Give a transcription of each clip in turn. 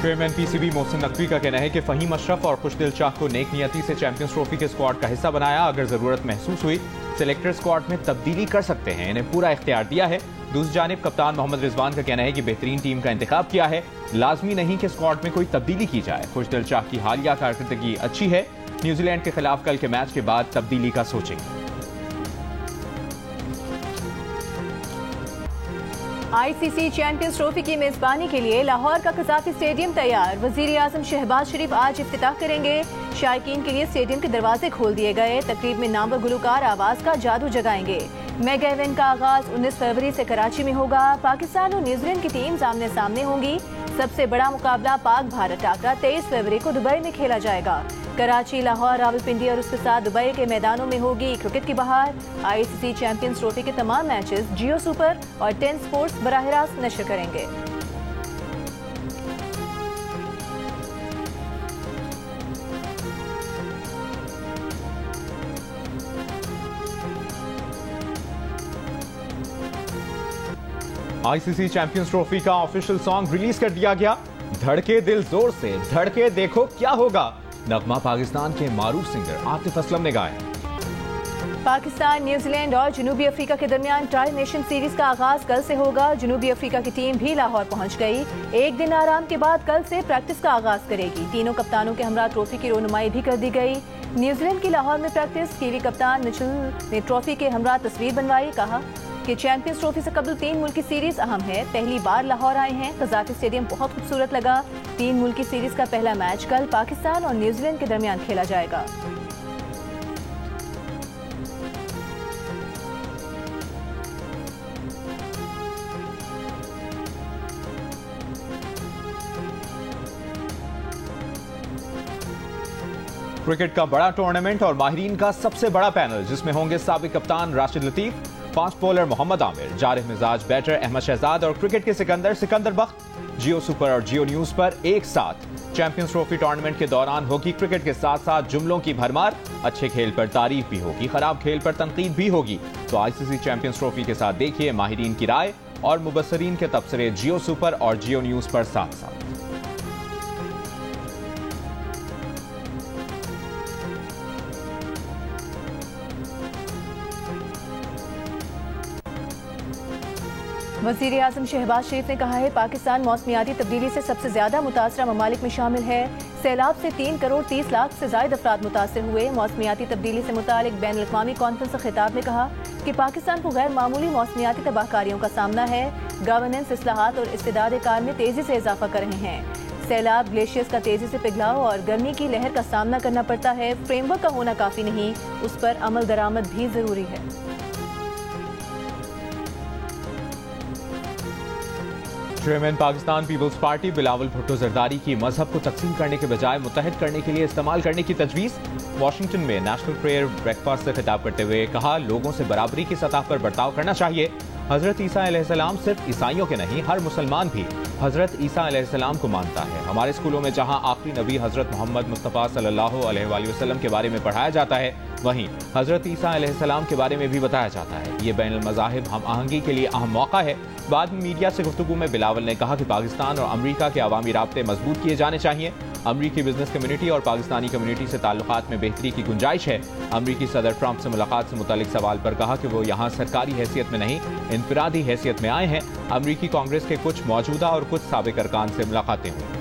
Chairman PCB Mohsin Naqvi का कहना है कि फहीम अशरफ और खुशदिल शाह को नेक नियति से चैंपियंस ट्रॉफी के स्क्वाड का हिस्सा बनाया। अगर जरूरत महसूस हुई सिलेक्टर स्क्वाड में तब्दीली कर सकते हैं, इन्हें पूरा इख्तियार दिया है। दूसरी जानिब कप्तान मोहम्मद रिजवान का कहना है कि बेहतरीन टीम का इंतखाब किया है, लाजमी नहीं कि स्क्वाड में कोई तब्दीली की जाए। खुशदिल शाह की हालिया कारकर्दगी अच्छी है, न्यूजीलैंड के खिलाफ कल के मैच के बाद तब्दीली का सोचेंगे। आईसीसी चैंपियंस ट्रॉफी की मेजबानी के लिए लाहौर का कज़ाफी स्टेडियम तैयार। वजीर आजम शहबाज शरीफ आज इफ्तिताह करेंगे। शायकीन के लिए स्टेडियम के दरवाजे खोल दिए गए। तकरीब में नामवर गुलकार आवाज का जादू जगाएंगे। मेगा इवेंट का आगाज 19 फरवरी से कराची में होगा। पाकिस्तान और न्यूजीलैंड की टीम आमने सामने होंगी। सबसे बड़ा मुकाबला पाक भारत टाकरा 23 फरवरी को दुबई में खेला जाएगा। कराची, लाहौर, रावलपिंडी और उसके साथ दुबई के मैदानों में होगी क्रिकेट की बहार। आईसीसी चैंपियंस ट्रॉफी के तमाम मैचेस जियो सुपर और 10 स्पोर्ट्स बराह रास्त नशर करेंगे। आईसीसी चैंपियंस ट्रॉफी का ऑफिशियल सॉन्ग रिलीज कर दिया गया। धड़के दिल जोर से, धड़के देखो क्या होगा, नगमा पाकिस्तान के मारूफ सिंगर आतिफ असलम ने गाया। पाकिस्तान, न्यूजीलैंड और जनूबी अफ्रीका के दरमियान ट्राई नेशन सीरीज का आगाज कल से होगा। जनूबी अफ्रीका की टीम भी लाहौर पहुंच गई। एक दिन आराम के बाद कल से प्रैक्टिस का आगाज करेगी। तीनों कप्तानों के हमरा ट्रॉफी की रोनुमाई भी कर दी गई। न्यूजीलैंड की लाहौर में प्रैक्टिस, कीवी कप्तान मिचेल ने ट्रॉफी के हमरा तस्वीर बनवाई। कहा कि चैंपियंस ट्रॉफी से कबल 3 मुल्की सीरीज अहम है। पहली बार लाहौर आए हैं। कज़ाफी स्टेडियम बहुत खूबसूरत लगा। 3 मुल्की सीरीज का पहला मैच कल पाकिस्तान और न्यूजीलैंड के दरमियान खेला जाएगा। क्रिकेट का बड़ा टूर्नामेंट और माहिरीन का सबसे बड़ा पैनल, जिसमें होंगे साबिक कप्तान राशिद लतीफ, फास्ट बॉलर मोहम्मद आमिर, जारिह मिजाज बैटर अहमद शहजाद और क्रिकेट के सिकंदर बख्त। जियो सुपर और जियो न्यूज पर एक साथ चैंपियंस ट्रॉफी टूर्नामेंट के दौरान होगी क्रिकेट के साथ साथ जुमलों की भरमार। अच्छे खेल पर तारीफ भी होगी, खराब खेल पर तनकीद भी होगी। तो आईसीसी चैंपियंस ट्रॉफी के साथ देखिए माहिरीन की राय और मुबस्सरीन के तबसरे जियो सुपर और जियो न्यूज पर साथ साथ। वज़ीर आज़म शहबाज शरीफ ने कहा है पाकिस्तान मौसमियाती तब्दीली से सबसे ज्यादा मुतासरा ममालिक में शामिल है। सैलाब से 3 करोड़ 30 लाख से ज्यादा अफराद मुतासर हुए। मौसमियाती तब्दीली से मुतालिक बैन अल-अक़वामी कॉन्फ्रेंस से खिताब में कहा कि पाकिस्तान को गैर मामूली मौसमियाती तबाहकारियों का सामना है। गवर्नेंस, इस्लाहात और इस्तेदाद कार में तेजी से इजाफा कर रहे हैं। सैलाब, ग्लेशियर्स का तेजी से पिघलाव और गर्मी की लहर का सामना करना पड़ता है। फ्रेमवर्क का होना काफी नहीं, उस पर अमल दरामद भी जरूरी है। Chairman Pakistan Peoples Party Bilawal Bhutto Zardari की मजहब को तकसीम करने के बजाय मुत्तहिद करने के लिए इस्तेमाल करने की तजवीज़। वाशिंगटन में नेशनल प्रेयर ब्रेकफास्ट से खिताब करते हुए कहा लोगों से बराबरी की सतह पर बर्ताव करना चाहिए। हजरत ईसा अलैहिस्सलाम सिर्फ ईसाइयों के नहीं, हर मुसलमान भी हजरत ईसा अलैहिस्सलाम को मानता है। हमारे स्कूलों में जहां आखिरी नबी हजरत मोहम्मद मुस्तफ़ा सल्लल्लाहु अलैहि वसल्लम के बारे में पढ़ाया जाता है, वहीं हजरत ईसा अलैहिस्सलाम के बारे में भी बताया जाता है। ये बैनुल मज़ाहिब हम आहंगी के लिए अहम मौका है। बाद में मीडिया से गुफ्तगू में बिलावल ने कहा कि पाकिस्तान और अमरीका के अवामी राब्ते मजबूत किए जाने चाहिए। अमरीकी बिजनेस कम्युनिटी और पाकिस्तानी कम्युनिटी से ताल्लुकात में बेहतरी की गुंजाइश है। अमरीकी सदर ट्रंप से मुलाकात से मुतालिक सवाल पर कहा कि वो यहाँ सरकारी हैसियत में नहीं, इनफरादी हैसियत में आए हैं। अमरीकी कांग्रेस के कुछ मौजूदा और कुछ साबिक अरकान से मुलाकातें हुई।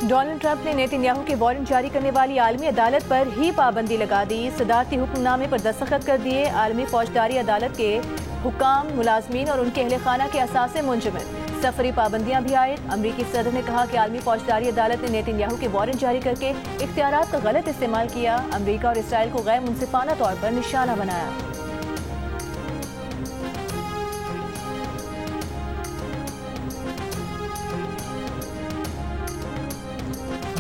डोनाल्ड ट्रंप ने नेतन्याहू के वारंट जारी करने वाली आलमी अदालत पर ही पाबंदी लगा दी। सदारती हुक्मनामे पर दस्तखत कर दिए। आलमी फौजदारी अदालत के हुकाम, मुलाजमीन और उनके अहले खाना के असासे मुंजमद। सफरी पाबंदियां भी आयद। अमरीकी सदर ने कहा कि आलमी फौजदारी अदालत ने नेतन्याहू के वारंट जारी करके इख्तियारात का गलत इस्तेमाल किया। अमरीका और इसराइल को गैर मुनसिफाना तौर पर निशाना बनाया।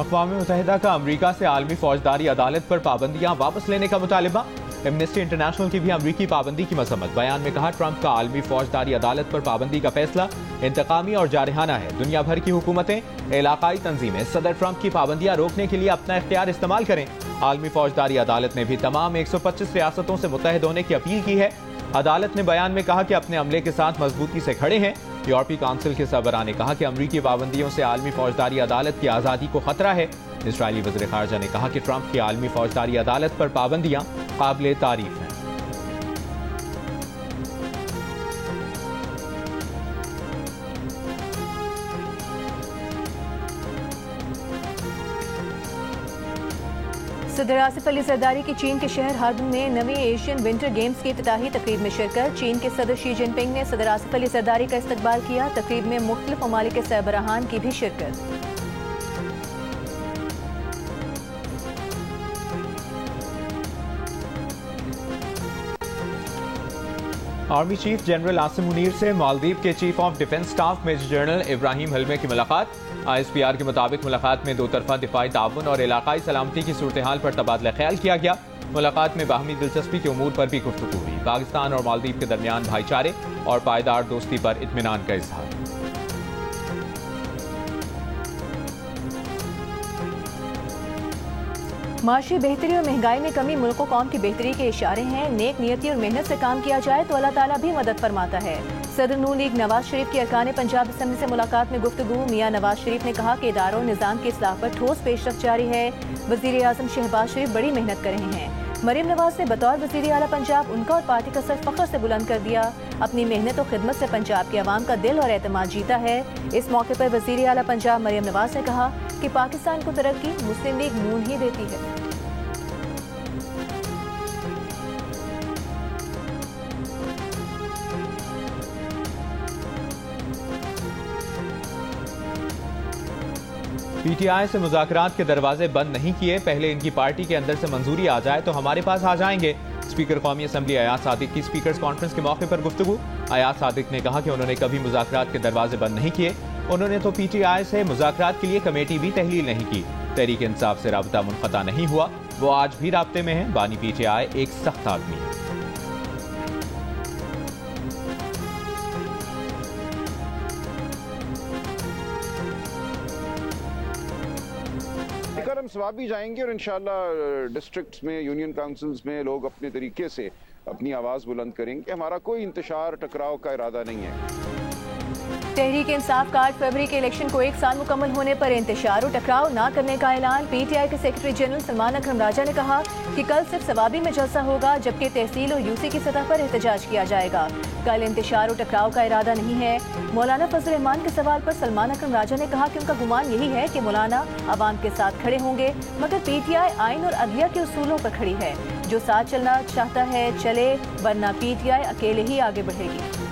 अक़वाम मुत्तहिदा का अमरीका से आलमी फौजदारी अदालत पर पाबंदियां वापस लेने का मुतालिबा। एमनेस्टी इंटरनेशनल की भी अमरीकी पाबंदी की मजम्मत। बयान में कहा, ट्रंप का आलमी फौजदारी अदालत पर पाबंदी का फैसला इंतकामी और जारहाना है। दुनिया भर की हुकूमतें, इलाकाई तंजीमें सदर ट्रंप की पाबंदियां रोकने के लिए अपना इख्तियार इस्तेमाल करें। आलमी फौजदारी अदालत ने भी तमाम 125 रियासतों से मुत्तहिद होने की अपील की है। अदालत ने बयान में कहा कि अपने अमले के साथ मजबूती से खड़े हैं। यूरोपीय काउंसिल के सरबराह ने कहा कि अमरीकी पाबंदियों से आलमी फौजदारी अदालत की आज़ादी को खतरा है। इजरायली वज़ीर ख़ारजा ने कहा कि ट्रंप की आलमी फौजदारी अदालत पर पाबंदियां काबिल तारीफ हैं। सदर आसिफ अली जरदारी की चीन के शहर हार्बिन में नवी एशियन विंटर गेम्स की इफ्तिताही तकरीब में शिरकत। चीन के सदर शी जिनपिंग ने सदर आसिफ अली जरदारी का इस्तकबाल किया। तकरीब में मुख्तलिफ ममालिक के सरबराहान की भी शिरकत। Army chief general Asim Munir से मालदीव के chief of defence staff major general Ibrahim Hilmy की मुलाकात। ISPR के मुताबिक मुलाकात में दो तरफा दिफाई ताउन और इलाकाई सलामती की सूरत हाल पर तबादला ख्याल किया गया। मुलाकात में बाहमी दिलचस्पी के उमूर पर भी गुफ्तगू हुई। पाकिस्तान और मालदीव के दरमियान भाईचारे और पायदार दोस्ती पर इत्मीनान का इजहार। माशी बेहतरी और महंगाई में कमी मुल्क कौम की बेहतरी के इशारे हैं। नेक नियति और मेहनत से काम किया जाए तो अल्लाह ताला भी मदद फरमाता है। सदर नून लीग नवाज शरीफ की अरकान पंजाब असम्बली से मुलाकात में गुफ्तगू। मियां नवाज शरीफ ने कहा कि इदारों निज़ाम की इस्लाह पर ठोस पेशरफ्त जारी है। वज़ीर आज़म शहबाज शरीफ बड़ी मेहनत कर रहे हैं। मरीम नवाज ने बतौर वज़ीर आला पंजाब उनका और पार्टी का सर फख्र से बुलंद कर दिया। अपनी मेहनत और खिदमत से पंजाब के अवाम का दिल और एतमाद जीता है। इस मौके पर वज़ीर आला पंजाब मरीम नवाज ने कहा कि पाकिस्तान को तरक्की मुस्लिम लीग नून ही देती है। PTI से मुज़ाकरात के दरवाजे बंद नहीं किए। पहले इनकी पार्टी के अंदर से मंजूरी आ जाए तो हमारे पास आ जाएंगे। स्पीकर कौमी असम्बली अयाज सादिक की स्पीकर्स कॉन्फ्रेंस के मौके पर गुफ्तगू। अयाज सादिक ने कहा कि उन्होंने कभी मुज़ाकरात के दरवाजे बंद नहीं किए। उन्होंने तो PTI से मुज़ाकरात के लिए कमेटी भी तहलील नहीं की। तहरीक इंसाफ से राबता मुनक़ता नहीं हुआ। वो आज भी राब्ते में है। बानी PTI एक सख्त आदमी है। हम सवाब भी जाएंगे और इंशाल्लाह डिस्ट्रिक्ट्स में, यूनियन काउंसिल्स में लोग अपने तरीके से अपनी आवाज़ बुलंद करेंगे। हमारा कोई इंतशार टकराव का इरादा नहीं है। तहरीक इंसाफ का 8 फरवरी के इलेक्शन को 1 साल मुकम्मल होने पर इंतशार और टकराव न करने का ऐलान। PTI के सेक्रेटरी जनरल सलमान अकरम राजा ने कहा कि कल सिर्फ सवाबी में जलसा होगा, जबकि तहसील और UC की सतह पर एहतजाज किया जाएगा। कल इंतशार और टकराव का इरादा नहीं है। मौलाना फजल रहमान के सवाल पर सलमान अकरम राजा ने कहा कि उनका गुमान यही है कि मौलाना अवाम के साथ खड़े होंगे, मगर PTI आइन और अदलिया के उसूलों पर खड़ी है। जो साथ चलना चाहता है चले, वरना PTI अकेले ही आगे बढ़ेगी।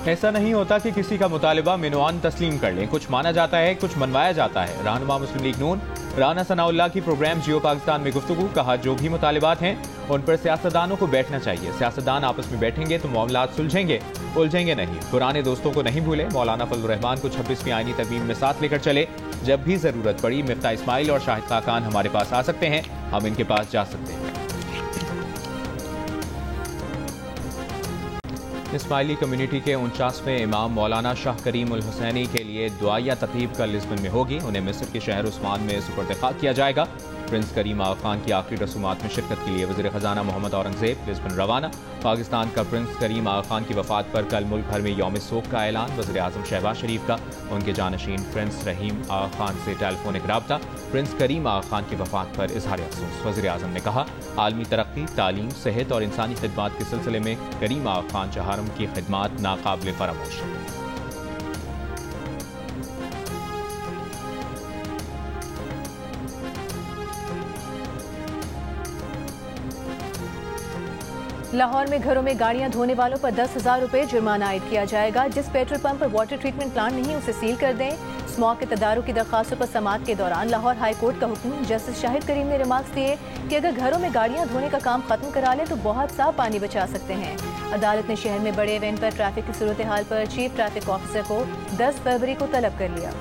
ऐसा नहीं होता कि किसी का मुतालिबा मिनवान तस्लीम कर लें। कुछ माना जाता है, कुछ मनवाया जाता है। रहनुमा मुस्लिम लीग नून राना सनाउल्लाह की प्रोग्राम जियो पाकिस्तान में गुफ्तगू। कहा, जो भी मुतालिबात हैं उन पर सियासतदानों को बैठना चाहिए। सियासतदान आपस में बैठेंगे तो मामलात सुलझेंगे, उलझेंगे नहीं। पुराने दोस्तों को नहीं भूले। मौलाना फजल रहमान को 26वीं आईनी तरमीम में साथ लेकर चले। जब भी जरूरत पड़ी मिफ्ता इस्माइल और शाहिद खाकान हमारे पास आ सकते हैं, हम इनके पास जा सकते हैं। इस्माइली कम्युनिटी के 49वें इमाम मौलाना शाह करीम उल हुसैनी के लिए दुआया तक़रीब कल लिस्बन में होगी। उन्हें मिस्र के शहर उस्मान में सुपुर्द किया जाएगा। प्रिंस करीम आगा खान की आखिरी रसूमात में शिरकत के लिए वज़ीर ख़जाना मोहम्मद औरंगज़ेब लिस्बन रवाना। पाकिस्तान का प्रिंस करीम आगा खान की वफ़ात पर कल मुल्क भर में यौम सोग का ऐलान। वज़ीर आज़म शहबाज शरीफ का उनके जानशीन प्रिंस रहीम आगा खान से टेलीफोनिक राब्ता। प्रिंस करीम आगा खान की वफ़ात पर इज़हार अफसोस। वज़ीर आज़म ने कहा, आलमी तरक्की, तालीम, सेहत और इंसानी खिदमात के सिलसिले में करीम आगा खान चहारम की खिदमात नाकाबिल फरामोश है। लाहौर में घरों में गाड़ियां धोने वालों पर 10,000 रुपए जुर्माना आयद किया जाएगा। जिस पेट्रोल पंप पर वाटर ट्रीटमेंट प्लांट नहीं उसे सील कर दें। स्मॉग के तदारुक की दरखास्तों पर समाअत के दौरान लाहौर हाई कोर्ट का हुक्म। जस्टिस शाहिद करीम ने रिमार्क्स दिए कि अगर घरों में गाड़ियां धोने का काम खत्म करा लें तो बहुत सा पानी बचा सकते हैं। अदालत ने शहर में बड़े इवेंट पर ट्रैफिक की सूरत हाल पर चीफ ट्रैफिक ऑफिसर को 10 फरवरी को तलब कर लिया।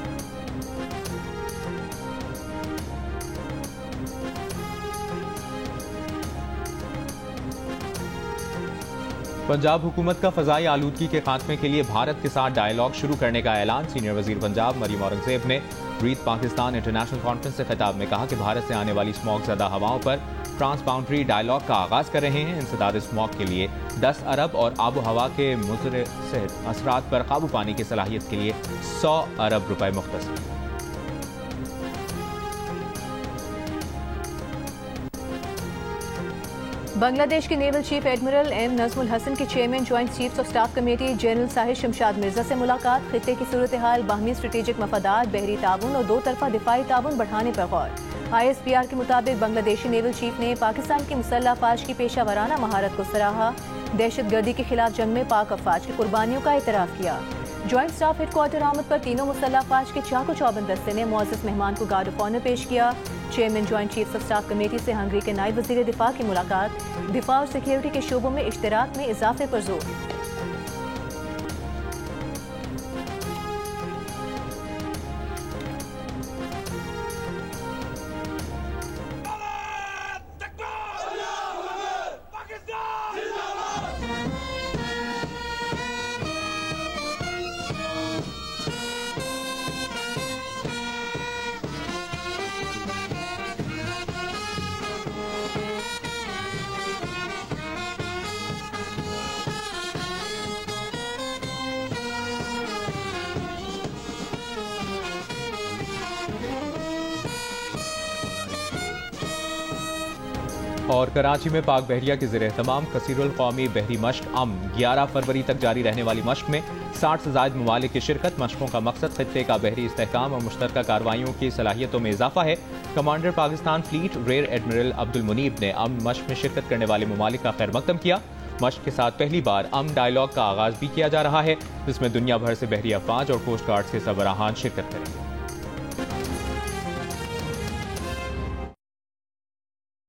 पंजाब हुकूमत का फजाई आलूदगी के खात्मे के लिए भारत के साथ डायलॉग शुरू करने का ऐलान। सीनियर वजीर पंजाब मरियम औरंगजेब ने ब्रीथ पाकिस्तान इंटरनेशनल कॉन्फ्रेंस से खिताब में कहा कि भारत से आने वाली स्मॉग ज़दा हवाओं पर ट्रांसबाउंड्री डायलॉग का आगाज कर रहे हैं। इंसदाद स्मॉग के लिए 10 अरब और आबो हवा के मुज़र असरात पर काबू पाने की सलाहियत के लिए 100 अरब रुपए मुख्तस। बांग्लादेश के naval chief admiral M Nazmul Hasan के chairman joint chiefs of staff committee general Sahir Shamshad Mirza से मुलाकात। खित्ते की सूरत हाल, बाहमी स्ट्रेटेजिक मफादात, बहरी ताउन और 2 तरफा दिफाई ताउन बढ़ाने पर गौर। ISPR के मुताबिक बांग्लादेशी नेवल चीफ ने पाकिस्तान की मुसल्ह अफवाज की पेशा वराना महारत को सराहा। दहशतगर्दी के खिलाफ जंग में पाक अफवाज की कुर्बानियों का एतराफ़ किया। ज्वाइंट स्टाफ हेडक्वार्टर आमद पर तीनों मुसल्ह अफवाज के चाको चौबंद दस्ते ने मुअज़्ज़ज़ मेहमान को गार्ड ऑफ ऑनर पेश किया। Chairman joint chiefs of staff committee से हंगरी के नायब वज़ीर दिफा की मुलाकात। दिफा और सिक्योरिटी के शोबों में इश्तराक में इजाफे पर जोर। और कराची में पाक बहरिया के ज़ेर एहतमाम कसीरुल कौमी बहरी मश्क 11 फरवरी तक जारी रहने वाली मश्क में 60 से ज़ायद ममालिक की शिरकत। मश्कों का मकसद खित्ते का बहरी इस्तेहकाम और मुश्तरका कार्रवाइयों की सलाहियतों में इजाफा है। Commander Pakistan fleet rear admiral Abdul Munib ने मश्क में शिरकत करने वाले ममालिक का खैर मकदम किया। मश्क के साथ पहली बार डायलॉग का आगाज भी किया जा रहा है, जिसमें दुनिया भर से बहरी अफवाज और कोस्ट गार्ड के सरबराहान शिरकत करेंगे।